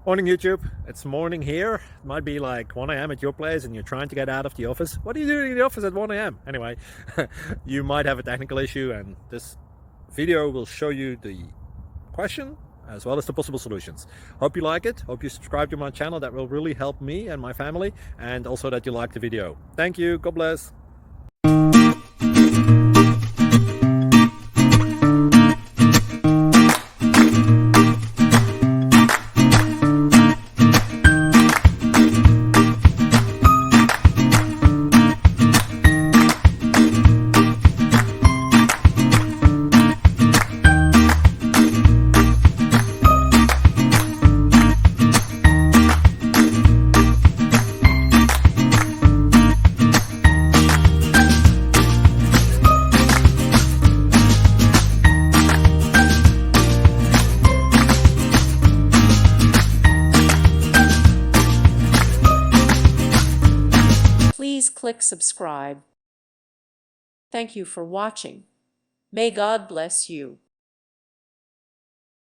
Morning YouTube, it's morning here. It might be like 1 a.m. at your place and you're trying to get out of the office. What are you doing in the office at 1 a.m.? Anyway, you might have a technical issue and this video will show you the question as well as the possible solutions. Hope you like it, hope you subscribe to my channel. That will really help me and my family, and also that you like the video. Thank you, God bless. Please click subscribe. Thank you for watching. May God bless you.